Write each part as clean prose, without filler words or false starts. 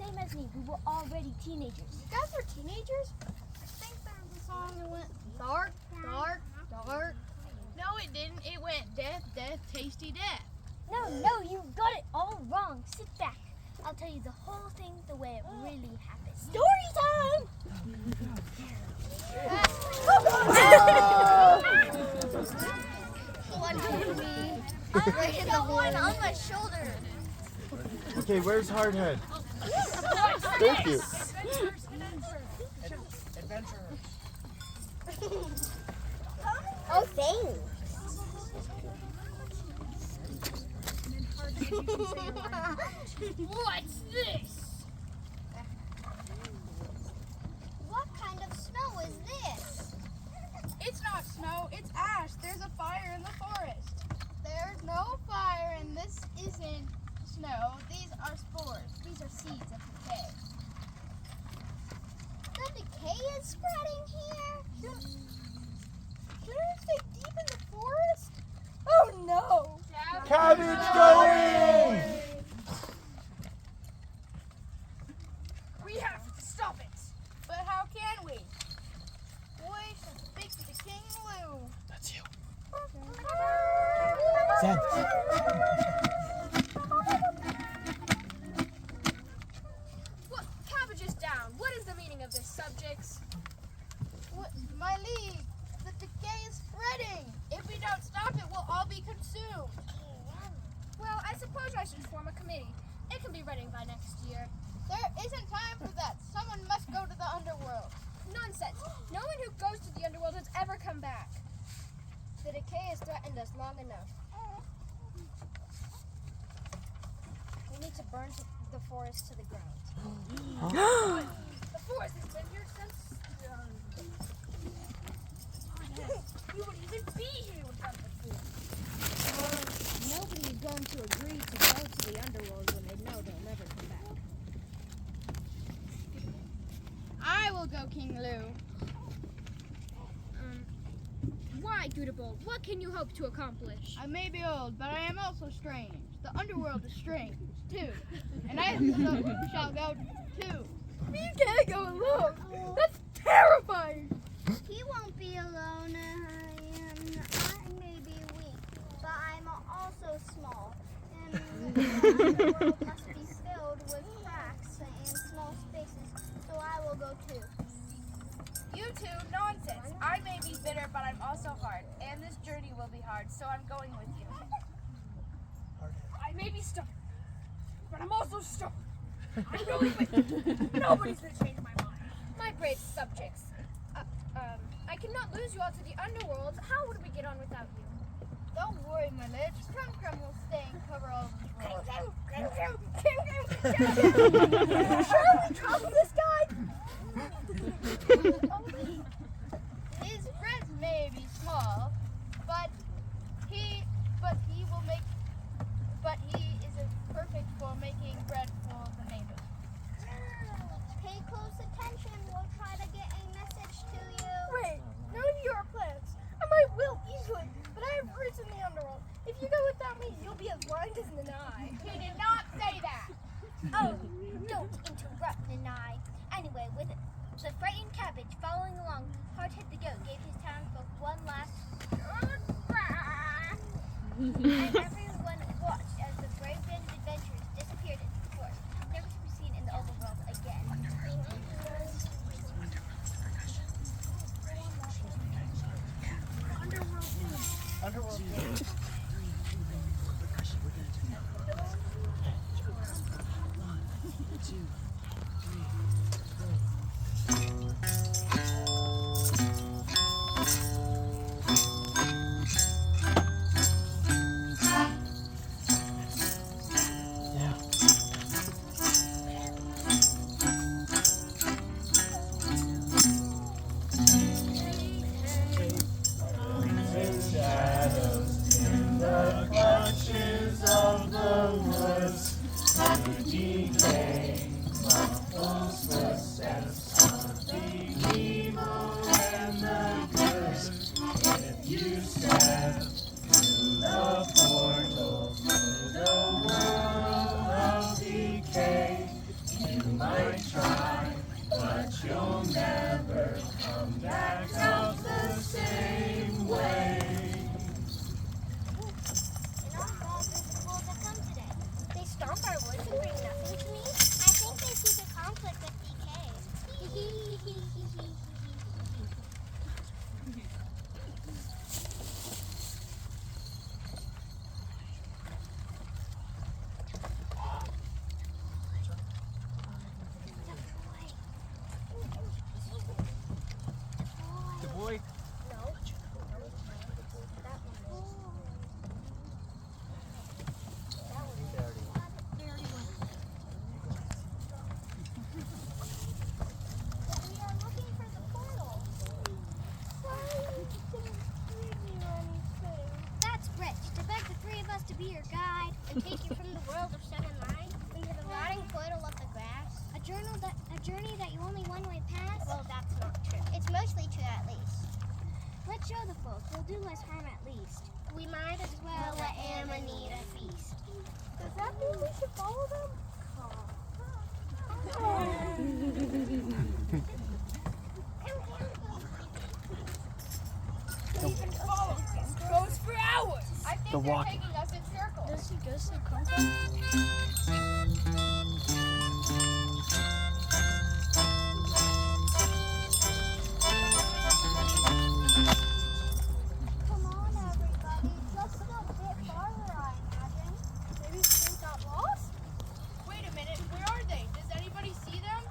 same as me. We were already teenagers. You guys were teenagers? I think there was a song that went dark, dark, dark. No, it didn't. It went death, death, tasty death. No, you got it all wrong. Sit back. I'll tell you the whole thing the way it really happened. Story time! One hit me. I hit the one on my shoulder. Okay, where's Hardhead? Thank you. Oh, thanks. What's this? What kind of snow is this? It's not snow, it's ash. There's a fire in the forest. There's no fire and this isn't snow. These are spores. These are seeds of decay. The decay is spreading here. Shouldn't it stay deep in the forest? Oh no! Cabbage going! We have to stop it. But how can we? We should speak to the King Lou. That's you. Zen. What? Cabbage is down. What is the meaning of this, subjects? What, my league, the decay is spreading. If we don't stop it, we'll all be consumed. Well, I suppose I should form a committee. It can be ready by next year. There isn't time for that. Someone must go to the underworld. Nonsense. No one who goes to the underworld has ever come back. The decay has threatened us long enough. We need to burn the forest to the ground. The forest has been here since... you would even be here without the forest. Nobody is going to agree to go to the underworld when they know they'll never come back. I will go, King Lou. Why, Goodable? What can you hope to accomplish? I may be old, but I am also strange. The underworld is strange, too. And I shall go, too. You can't go alone. That's terrifying. He won't be alone. I may be weak, but I'm also small. And the underworld must be filled with cracks and small spaces, so I will go, too. You two, nonsense. I may be bitter, but I'm also hard. And this journey will be hard, so I'm going with you. I may be stubborn, but I'm also stubborn. I'm going with you. Nobody's going to change my mind. My brave subjects. I cannot lose you all to the underworld. How would we get on without you? Don't worry, my lips. Crumb Crumb will stay and cover all of this world. Sure we trust this guy? His friends may be small, but he is perfect for making bread for the neighbors. Pay close attention. We'll try to get a message to you. Wait, none of you are plants. I might will easily, but I have roots in the underworld. If you go without me, you'll be as blind as Nanai. He did not say that. Oh, don't interrupt, Nanai. Anyway, with the frightened cabbage following along, Hardhead the goat gave his townsfolk one last and everyone watched as the brave band of adventurers disappeared into the forest, never to be seen in the overworld again. Underworld. Shadows The boy. We are looking for the portal. Why didn't you give me anything? That's rich. To beg the three of us to be your guide and take you from the world of seven lines into the rotting portal of the grass. A journey that you only one way pass. Well, that's not true. It's mostly true, at least. Let's show the folk. We'll do less harm at least. We might as well let Amanita feast. Does that mean we should follow them? Goes for hours. I think The they're walk. taking us in circles. Does he go so Come on, everybody. Just a bit farther, I imagine. Maybe they got lost? Wait a minute, where are they? Does anybody see them?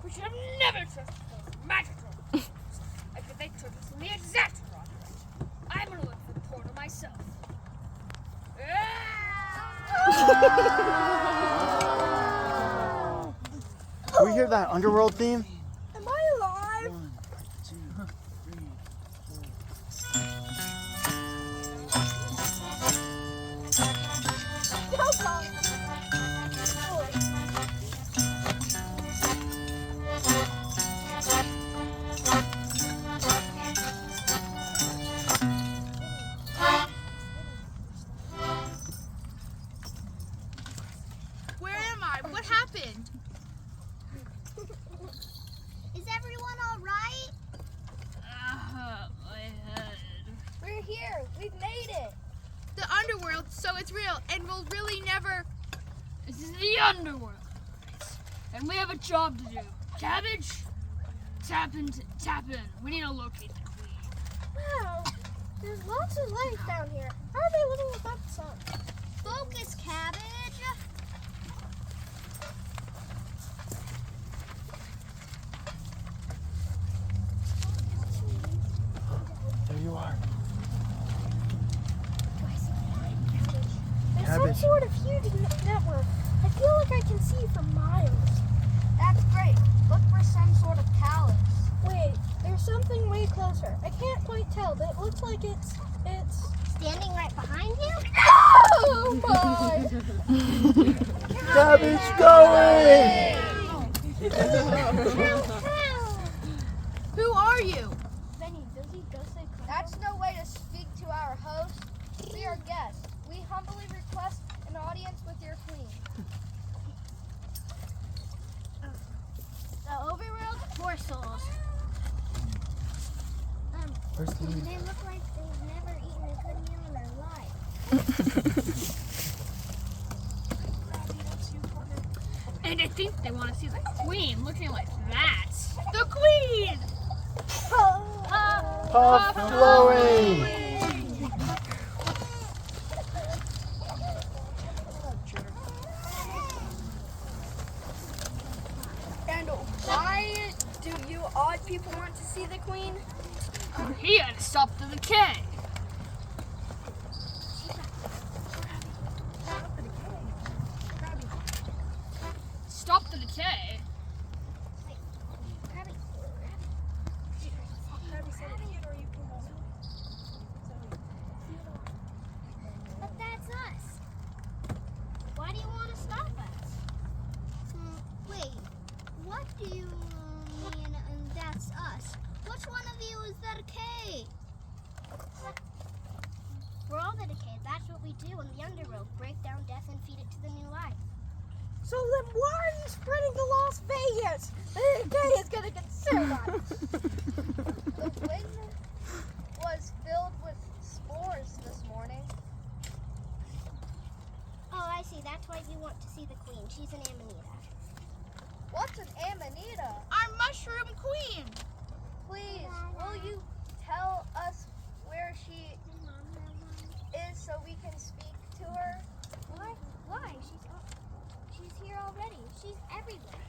We should have never trusted those magical creatures. I bet they took us in the exact wrong direction. I'm gonna look for the portal myself. Do we hear that underworld theme? Am I alive? 1, 2, 3, 4. Come on. Where am I? What happened? Is everyone all right? My head. We're here. We've made it. The underworld, so it's real, and we'll really never. This is the underworld, and we have a job to do. Cabbage, tap in. We need to locate the queen. Wow. There's lots of light down here. How are they living without the sun? Focus, Cabbage. There you are. There's Cabbage. some sort of huge network. I feel like I can see for miles. That's great. Look for some sort of palace. Wait, there's something way closer. I can't quite tell, but it looks like it's Standing right behind you? Oh my! Cabbage going! Who are you? Benny, does he say That's no way to speak to our host. We are guests. We humbly request an audience with your queen. The overworld, 4 souls. Where's the lead? They look like they've never eaten a good meal in their life. And I think they want to see the queen looking like that. The queen! Puff flowing! And why do you odd people want to see the queen? He had to stop the decay. Stop the decay? But that's us. Why do you want to stop us? Wait, what do you mean that's us? Which one of you is the decay? We're all the decay. That's what we do in the underworld. Break down death and feed it to the new life. So then why are you spreading to Las Vegas? The decay is gonna consume us. The wind was filled with spores this morning. Oh, I see. That's why you want to see the queen. She's an Amanita. What's an Amanita? Our mushroom queen. Please, will you tell us where she is so we can speak to her? Why? She's here already. She's everywhere.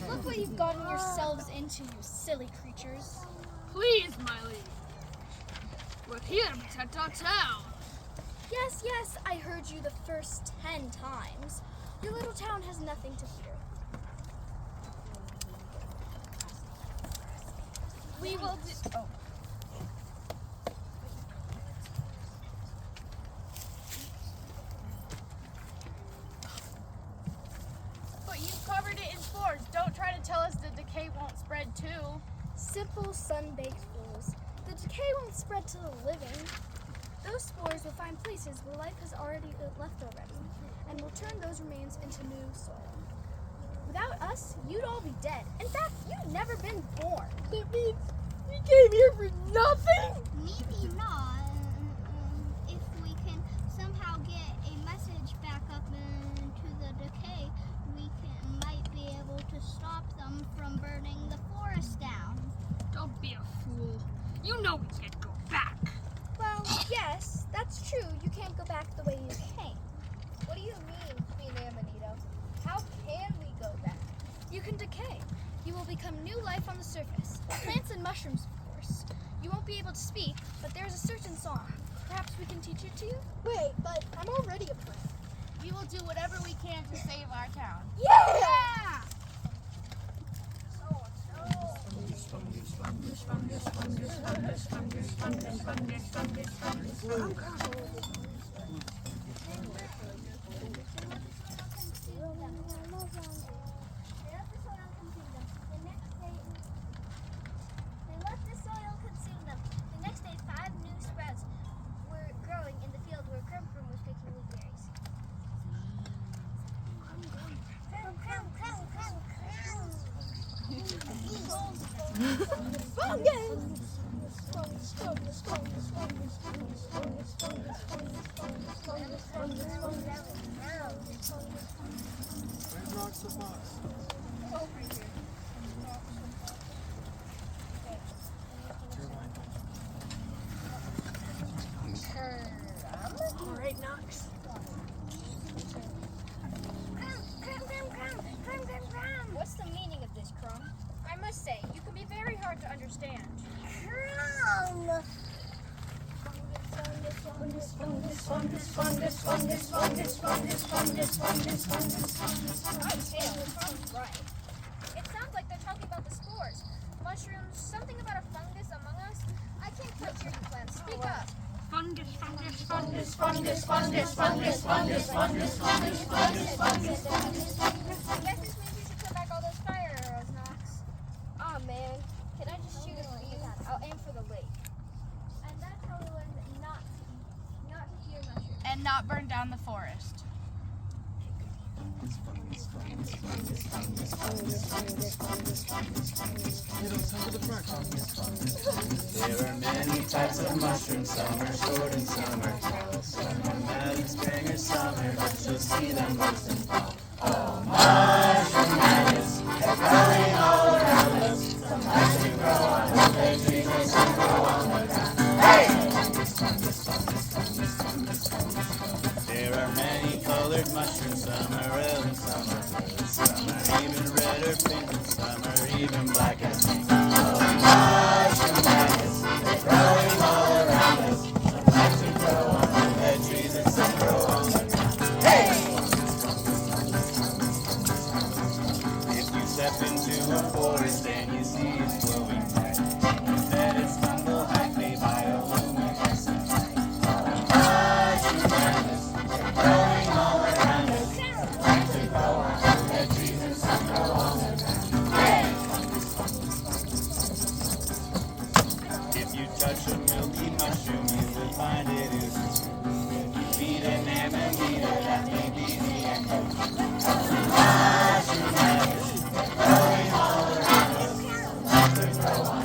Look what you've gotten yourselves into, you silly creatures. Please, my lady. We're here to protect our town. Yes, I heard you the first 10 times. Your little town has nothing to fear. We will do. Oh. But you've covered it in spores. Don't try to tell us the decay won't spread too. Simple, sun-baked fools. The decay won't spread to the living. Those spores will find places where life has already left already, and will turn those remains into new soil. Without us, you'd all be dead. In fact, you'd never been born. That means we came here for nothing? Maybe not. If we can somehow get a message back up into the decay, we might be able to stop them from burning the forest down. Don't be a fool. You know we can't go back. Well, yes, that's true. You can't go back the way you came. What do you mean, Queen Amanita? How can we go back? You can decay. You will become new life on the surface. Plants and mushrooms, of course. You won't be able to speak, but there's a certain song. Perhaps we can teach it to you? Wait, but I'm already a plant. We will do whatever we can to save our town. Yeah! They let the soil consume them. The next day, 5 new sprouts were growing in the field where Crumb was picking blueberries. Where rocks the fox? All right, Knox. What's the meaning of this, Crumb? I must say, you can be very hard to understand. Crumb's right. It sounds like they're talking about the spores. Mushrooms, something about a fungus among us. I can't quite hear you, Clem. Speak up. Fungus. I guess this means you should put back all those fire arrows, Knox. Aw, man. Can I just shoot it for you? I'll aim for the lake. And that's how we learned not to fear mushrooms. And not burn down the forest. There are many types of mushrooms, some are short and some are tall. Some are mad in spring or summer, but you'll see them most in fall. Oh, mushroom madness, they're growing all around us. Some mushrooms grow on the trees and some grow on the ground. Hey! There are many colored mushrooms, some are red and some are blue. Some are even red or pink and some are even black as ink. Oh, mushroom madness, they're growing all around us. Some mushrooms grow on the dead trees and some grow on the ground. Hey! If you step into a forest and you see it glowing bright, instead it's stumble high made by luminescent light. Oh, mushroom madness, they're growing all around us. Some mushrooms grow on the dead trees and some grow on the ground. Hey! If you touch a milky mushroom, you will find it is true. When you meet an amanita, that may be the end of you. Mushroom madness, they're growing all around us. Some mushrooms grow on